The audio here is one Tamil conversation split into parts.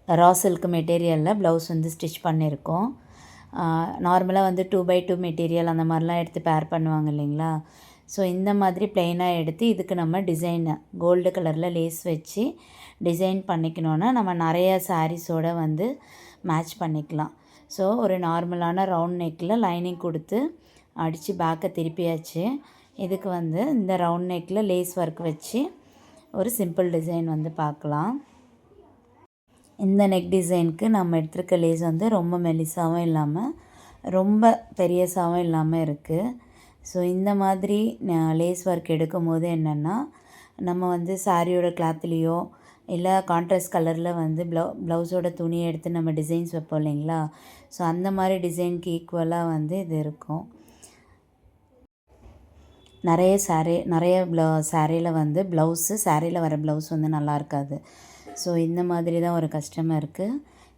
ரா சில்க் மெட்டீரியலில் ப்ளவுஸ் வந்து ஸ்டிச் பண்ணியிருக்கோம். நார்மலாக வந்து 2x2 மெட்டீரியல் அந்த மாதிரிலாம் எடுத்து பேர் பண்ணுவாங்க இல்லைங்களா. ஸோ இந்த மாதிரி ப்ளெயினாக எடுத்து இதுக்கு நம்ம டிசைனை கோல்டு கலரில் லேஸ் வச்சு டிசைன் பண்ணிக்கணுன்னா நம்ம நிறைய சாரீஸோடு வந்து மேட்ச் பண்ணிக்கலாம். ஸோ ஒரு நார்மலான ரவுண்ட் நெக்கில் லைனிங் கொடுத்து அடித்து பேக்கை திருப்பியாச்சு. இதுக்கு வந்து இந்த ரவுண்ட் நெக்கில் லேஸ் ஒர்க் வச்சு ஒரு சிம்பிள் டிசைன் வந்து பார்க்கலாம். இந்த நெக் டிசைனுக்கு நம்ம எடுத்துருக்க லேஸ் வந்து ரொம்ப மெலிசாகவும் இல்லாமல் ரொம்ப பெரியசாகவும் இல்லாமல் இருக்குது. ஸோ இந்த மாதிரி லேஸ் ஒர்க் எடுக்கும் போது என்னென்னா நம்ம வந்து சாரியோட கிளாத்லேயோ இல்லை கான்ட்ராஸ்ட் கலரில் வந்து ப்ளவுஸோட துணியை எடுத்து நம்ம டிசைன்ஸ் வைப்போம் இல்லைங்களா. ஸோ அந்த மாதிரி டிசைனுக்கு ஈக்குவலாக வந்து இது இருக்கும். நிறைய சாரியில் வந்து சாரியில் வர ப்ளவுஸ் வந்து நல்லா இருக்காது. ஸோ இந்த மாதிரி தான் ஒரு கஸ்டமருக்கு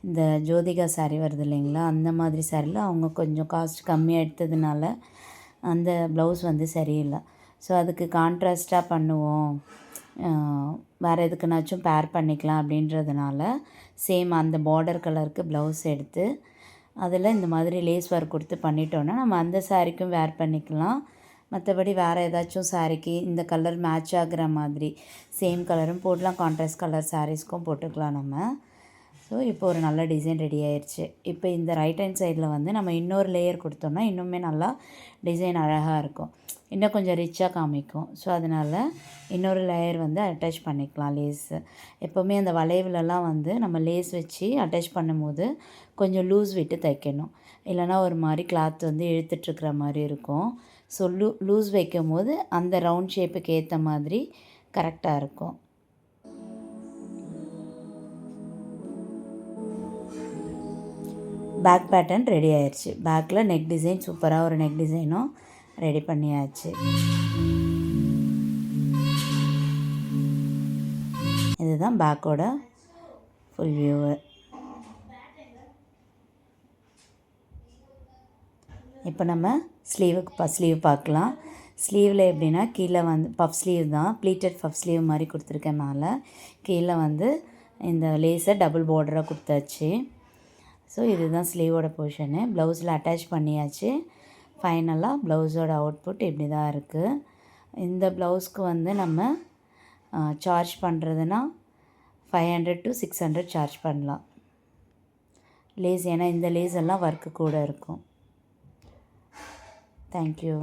இந்த ஜோதிகா சாரீ வருது இல்லைங்களா, அந்த மாதிரி சாரியில் அவங்க கொஞ்சம் காஸ்ட் கம்மியாக எடுத்ததுனால அந்த ப்ளவுஸ் வந்து சரியில்லை. ஸோ அதுக்கு கான்ட்ராஸ்ட்டாக பண்ணுவோம், வேறு எதுக்குனாச்சும் பேர் பண்ணிக்கலாம் அப்படின்றதுனால சேம் அந்த பார்டர் கலருக்கு ப்ளவுஸ் எடுத்து அதில் இந்த மாதிரி லேஸ் ஒர்க் கொடுத்து பண்ணிட்டோன்னா நம்ம அந்த சாரிக்கும் வேர் பண்ணிக்கலாம். மற்றபடி வேறு ஏதாச்சும் சாரீக்கு இந்த கலர் மேட்ச் ஆகிற மாதிரி சேம் கலரும் போடலாம், கான்ட்ராஸ்ட் கலர் சாரீஸ்க்கும் போட்டுக்கலாம் நம்ம. ஸோ இப்போ ஒரு நல்ல டிசைன் ரெடி ஆயிடுச்சு. இப்போ இந்த ரைட் ஹேண்ட் சைடில் வந்து நம்ம இன்னொரு லேயர் கொடுத்தோம்னா இன்னுமே நல்லா டிசைன் அழகாக இருக்கும், இன்னும் கொஞ்சம் ரிச்சாக காமிக்கும். ஸோ அதனால் இன்னொரு லேயர் வந்து அட்டாச் பண்ணிக்கலாம் லேஸு. எப்போவுமே அந்த வளைவுலலாம் வந்து நம்ம லேஸ் வச்சு அட்டாச் பண்ணும்போது கொஞ்சம் லூஸ் விட்டு தைக்கணும், இல்லைனா ஒரு மாதிரி கிளாத் வந்து இழுத்துட்ருக்கிற மாதிரி இருக்கும். ஸோ லூஸ் வைக்கும் போது அந்த ரவுண்ட் ஷேப்புக்கு ஏற்ற மாதிரி கரெக்டாக இருக்கும். பேக் பேட்டர்ன் ரெடி ஆயிடுச்சு. பேக்கில் நெக் டிசைன் சூப்பராக ஒரு நெக் டிசைனும் ரெடி பண்ணியாச்சு. இதுதான் பேக்கோட ஃபுல் வியூவு. இப்போ நம்ம ஸ்லீவ் பார்க்கலாம். ஸ்லீவில் எப்படின்னா கீழே வந்து பஃப் ஸ்லீவ் தான், ப்ளீட்டட் பஃப் ஸ்லீவ் மாதிரி கொடுத்துருக்கேன். மேலே கீழே வந்து இந்த லேஸை டபுள் பார்டராக கொடுத்தாச்சு. ஸோ இதுதான் ஸ்லீவோட போர்ஷனு. ப்ளவுஸில் அட்டாச் பண்ணியாச்சு. ஃபைனலாக ப்ளவுஸோட அவுட்புட் இப்படி தான் இருக்குது. இந்த ப்ளவுஸ்க்கு வந்து நம்ம சார்ஜ் பண்ணுறதுனா 500 to 600 சார்ஜ் பண்ணலாம் லேஸ், ஏன்னா இந்த லேஸ் எல்லாம் ஒர்க்கு கூட இருக்கும். Thank you.